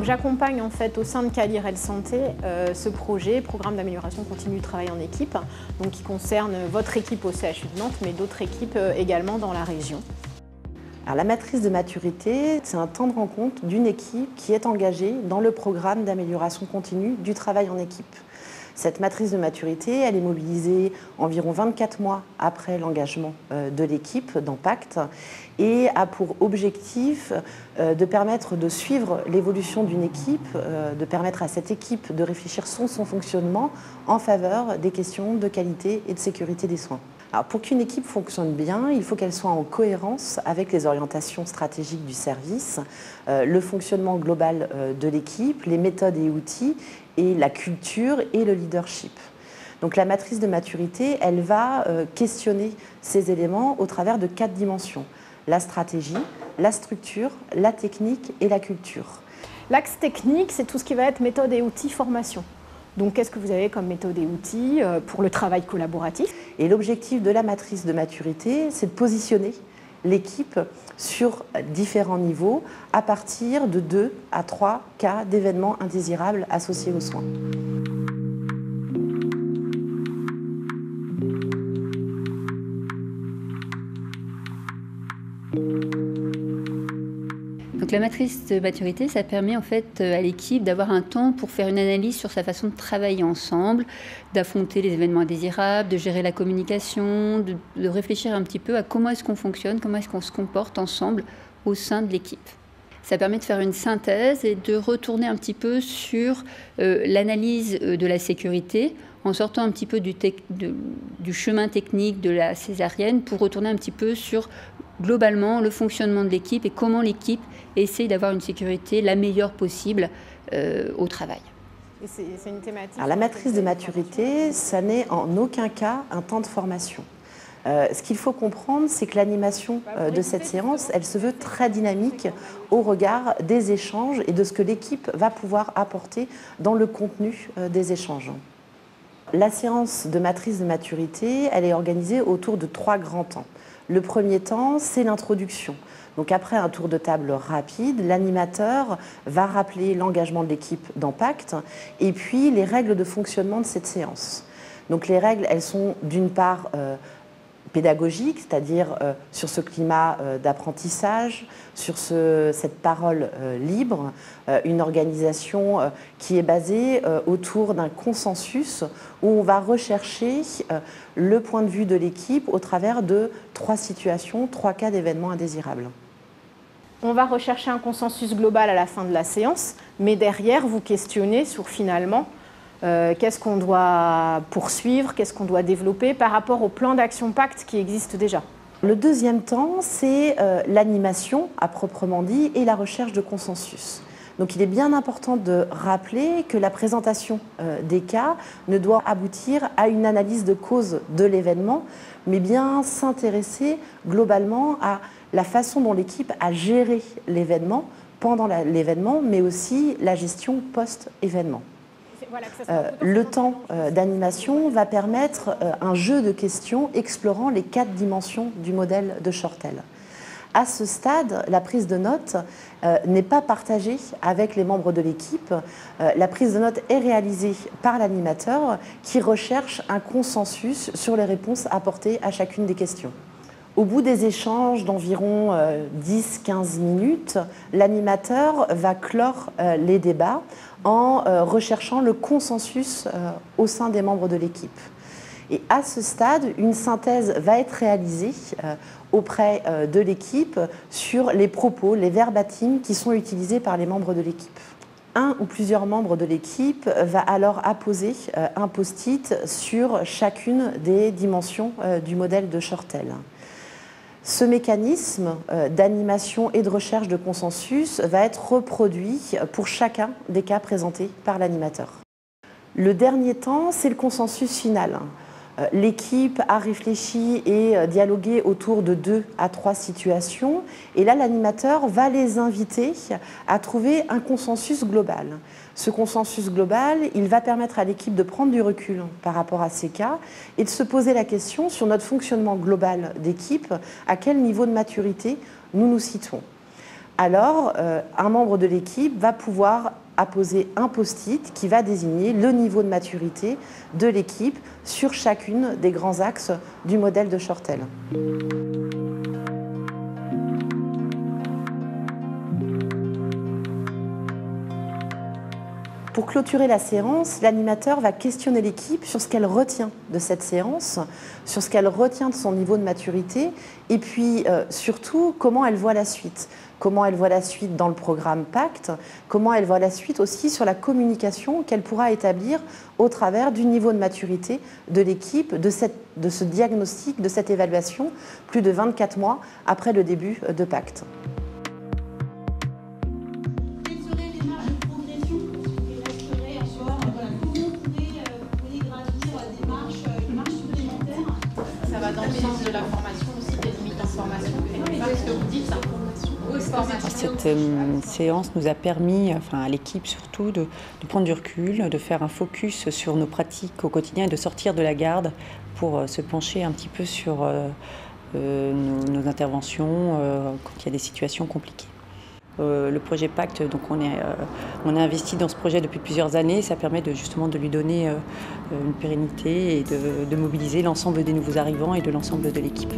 j'accompagne en fait au sein de Calir Health Santé ce projet, programme d'amélioration continue du travail en équipe, donc qui concerne votre équipe au CHU de Nantes, mais d'autres équipes également dans la région. Alors, la matrice de maturité, c'est un temps de rencontre d'une équipe qui est engagée dans le programme d'amélioration continue du travail en équipe. Cette matrice de maturité, elle est mobilisée environ 24 mois après l'engagement de l'équipe dans Pacte et a pour objectif de permettre de suivre l'évolution d'une équipe, de permettre à cette équipe de réfléchir sur son fonctionnement en faveur des questions de qualité et de sécurité des soins. Alors, pour qu'une équipe fonctionne bien, il faut qu'elle soit en cohérence avec les orientations stratégiques du service, le fonctionnement global de l'équipe, les méthodes et outils, et la culture et le leadership. Donc la matrice de maturité, elle va questionner ces éléments au travers de 4 dimensions. La stratégie, la structure, la technique et la culture. L'axe technique, c'est tout ce qui va être méthode et outils formation. Donc qu'est-ce que vous avez comme méthode et outils pour le travail collaboratif? Et l'objectif de la matrice de maturité, c'est de positionner l'équipe sur différents niveaux à partir de 2 à 3 cas d'événements indésirables associés aux soins. Donc la matrice de maturité, ça permet en fait à l'équipe d'avoir un temps pour faire une analyse sur sa façon de travailler ensemble, d'affronter les événements indésirables, de gérer la communication, de réfléchir un petit peu à comment est-ce qu'on fonctionne, comment est-ce qu'on se comporte ensemble au sein de l'équipe. Ça permet de faire une synthèse et de retourner un petit peu sur l'analyse de la sécurité en sortant un petit peu du chemin technique de la césarienne pour retourner un petit peu sur globalement le fonctionnement de l'équipe et comment l'équipe essaye d'avoir une sécurité la meilleure possible au travail. C'est une thématique. Alors, la matrice de maturité, ça n'est en aucun cas un temps de formation. Ce qu'il faut comprendre, c'est que l'animation de cette séance, elle se veut très dynamique au regard des échanges et de ce que l'équipe va pouvoir apporter dans le contenu des échanges. La séance de matrice de maturité, elle est organisée autour de 3 grands temps. Le premier temps, c'est l'introduction. Donc après un tour de table rapide, l'animateur va rappeler l'engagement de l'équipe dans Pacte et puis les règles de fonctionnement de cette séance. Donc les règles, elles sont d'une part pédagogiques, c'est-à-dire sur ce climat d'apprentissage, sur cette parole libre, une organisation qui est basée autour d'un consensus où on va rechercher le point de vue de l'équipe au travers de 3 situations, 3 cas d'événements indésirables. On va rechercher un consensus global à la fin de la séance, mais derrière, vous questionnez sur finalement qu'est-ce qu'on doit poursuivre, qu'est-ce qu'on doit développer par rapport au plan d'action Pacte qui existe déjà. Le deuxième temps, c'est l'animation à proprement dit et la recherche de consensus. Donc il est bien important de rappeler que la présentation des cas ne doit aboutir à une analyse de cause de l'événement, mais bien s'intéresser globalement à la façon dont l'équipe a géré l'événement pendant l'événement, mais aussi la gestion post-événement. Le temps d'animation va permettre un jeu de questions explorant les 4 dimensions du modèle de Shortell. À ce stade, la prise de notes n'est pas partagée avec les membres de l'équipe. La prise de notes est réalisée par l'animateur qui recherche un consensus sur les réponses apportées à chacune des questions. Au bout des échanges d'environ 10-15 minutes, l'animateur va clore les débats en recherchant le consensus au sein des membres de l'équipe. Et à ce stade, une synthèse va être réalisée auprès de l'équipe sur les propos, les verbatims qui sont utilisés par les membres de l'équipe. Un ou plusieurs membres de l'équipe va alors apposer un post-it sur chacune des dimensions du modèle de Shortell. Ce mécanisme d'animation et de recherche de consensus va être reproduit pour chacun des cas présentés par l'animateur. Le dernier temps, c'est le consensus final. L'équipe a réfléchi et dialogué autour de 2 à 3 situations et là l'animateur va les inviter à trouver un consensus global. Ce consensus global, il va permettre à l'équipe de prendre du recul par rapport à ces cas et de se poser la question sur notre fonctionnement global d'équipe, à quel niveau de maturité nous nous situons. alors un membre de l'équipe va pouvoir apposer un post-it qui va désigner le niveau de maturité de l'équipe sur chacune des grands axes du modèle de Shortell. Pour clôturer la séance, l'animateur va questionner l'équipe sur ce qu'elle retient de cette séance, sur ce qu'elle retient de son niveau de maturité et puis surtout comment elle voit la suite. Comment elle voit la suite dans le programme Pacte, comment elle voit la suite aussi sur la communication qu'elle pourra établir au travers du niveau de maturité de l'équipe, de ce diagnostic, de cette évaluation, plus de 24 mois après le début de Pacte. Ça va dans le sens de la formation aussi, des limites en formation. Qu'est-ce que vous dites ça? Cette séance nous a permis, à l'équipe surtout, de prendre du recul, de faire un focus sur nos pratiques au quotidien et de sortir de la garde pour se pencher un petit peu sur nos interventions quand il y a des situations compliquées. Le projet Pacte, donc on a investi dans ce projet depuis plusieurs années. Ça permet justement de lui donner une pérennité et de mobiliser l'ensemble des nouveaux arrivants et de l'ensemble de l'équipe.